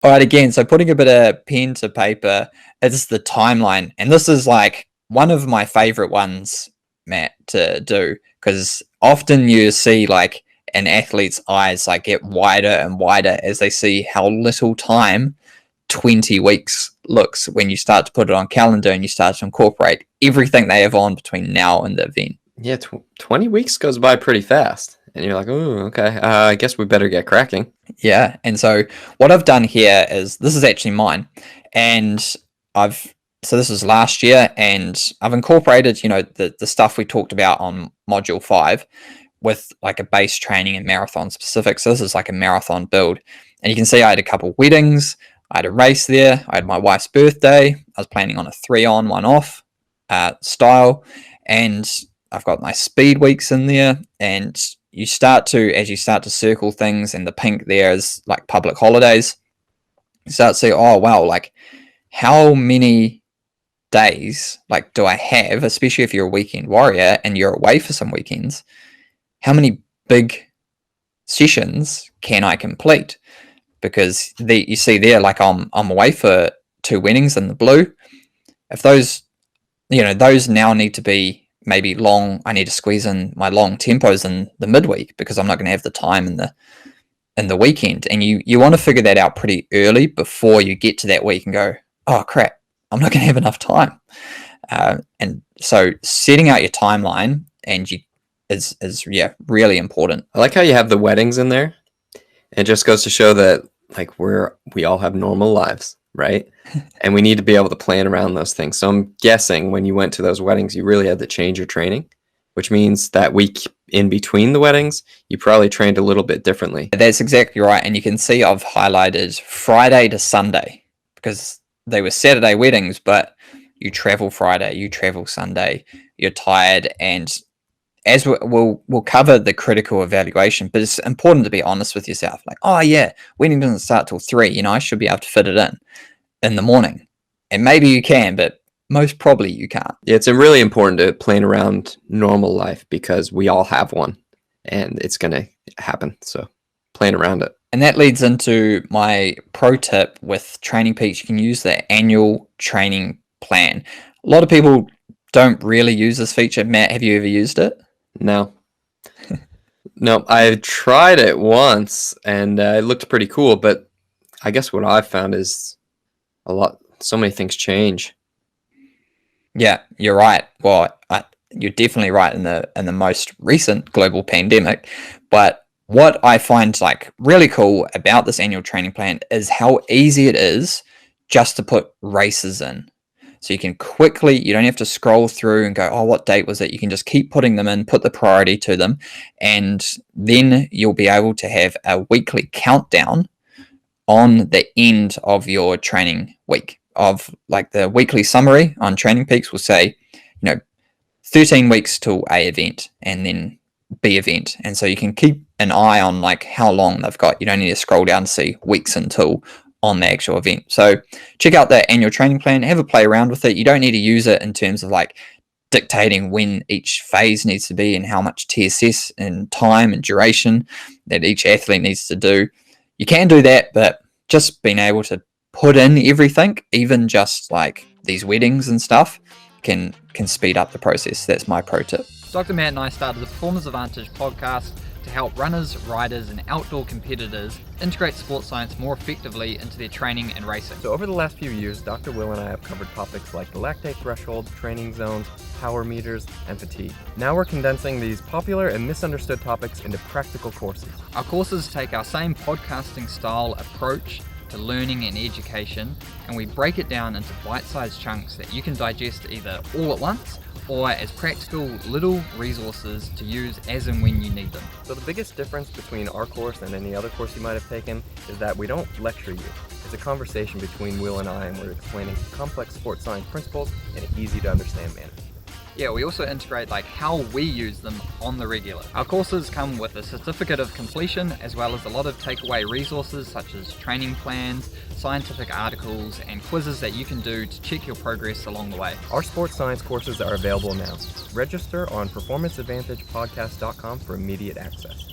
All right, again, so putting a bit of pen to paper, it's the timeline. And this is like one of my favorite ones, Matt, to do, because often you see like an athlete's eyes like get wider and wider as they see how little time 20 weeks looks when you start to put it on calendar and you start to incorporate everything they have on between now and the event. Yeah, 20 weeks goes by pretty fast. And you're like, oh, okay, I guess we better get cracking. Yeah, and so what I've done here is this is actually mine, and this is last year, and I've incorporated the stuff we talked about on module 5 with like a base training and marathon specific. So this is like a marathon build, and you can see I had a couple weddings, I had a race there, I had my wife's birthday, I was planning on a 3 on 1 off style, and I've got my speed weeks in there, and as you start to circle things, and the pink there is like public holidays, you start to say, oh wow, like how many days like do I have, especially if you're a weekend warrior and you're away for some weekends, how many big sessions can I complete? Because you see there, like I'm away for 2 weddings in the blue. If those now need to be maybe long, I need to squeeze in my long tempos in the midweek because I'm not going to have the time in the weekend. And you want to figure that out pretty early before you get to that week and go, oh crap, I'm not going to have enough time. And so setting out your timeline is really important. I like how you have the weddings in there. It just goes to show that like we all have normal lives, right? And we need to be able to plan around those things. So I'm guessing when you went to those weddings, you really had to change your training, which means that week in between the weddings, you probably trained a little bit differently. That's exactly right. And you can see I've highlighted Friday to Sunday because they were Saturday weddings, but you travel Friday, you travel Sunday, you're tired. And as we'll cover the critical evaluation, but it's important to be honest with yourself. Like, oh yeah, wedding doesn't start till 3. I should be able to fit it in the morning. And maybe you can, but most probably you can't. Yeah, it's really important to plan around normal life because we all have one and it's going to happen. So plan around it. And that leads into my pro tip with Training Peaks. You can use the annual training plan. A lot of people don't really use this feature. Matt, have you ever used it? No. No, I tried it once and it looked pretty cool, but I guess what I've found is so many things change. Yeah, you're right. Well, you're definitely right in the most recent global pandemic. But what I find like really cool about this annual training plan is how easy it is just to put races in. So you can you don't have to scroll through and go, oh, what date was it? You can just keep putting them in, put the priority to them, and then you'll be able to have a weekly countdown on the end of your training week. Of like the weekly summary on Training Peaks will say, 13 weeks till A event and then B event. And so you can keep an eye on like how long they've got. You don't need to scroll down to see weeks until on the actual event. So check out the annual training plan, have a play around with it. You don't need to use it in terms of like dictating when each phase needs to be and how much TSS and time and duration that each athlete needs to do. You can do that, but just being able to put in everything, even just like these weddings and stuff, can speed up the process. That's my pro tip. Dr. Matt and I started the Performance Advantage podcast to help runners, riders, and outdoor competitors integrate sports science more effectively into their training and racing. So over the last few years, Dr. Will and I have covered topics like the lactate threshold, training zones, power meters, and fatigue. Now we're condensing these popular and misunderstood topics into practical courses. Our courses take our same podcasting style approach to learning and education, and we break it down into bite-sized chunks that you can digest either all at once or as practical little resources to use as and when you need them. So the biggest difference between our course and any other course you might have taken is that we don't lecture you. It's a conversation between Will and I, and we're explaining complex sports science principles in an easy to understand manner. Yeah, we also integrate like how we use them on the regular. Our courses come with a certificate of completion as well as a lot of takeaway resources such as training plans, scientific articles, and quizzes that you can do to check your progress along the way. Our sports science courses are available now. Register on performanceadvantagepodcast.com for immediate access.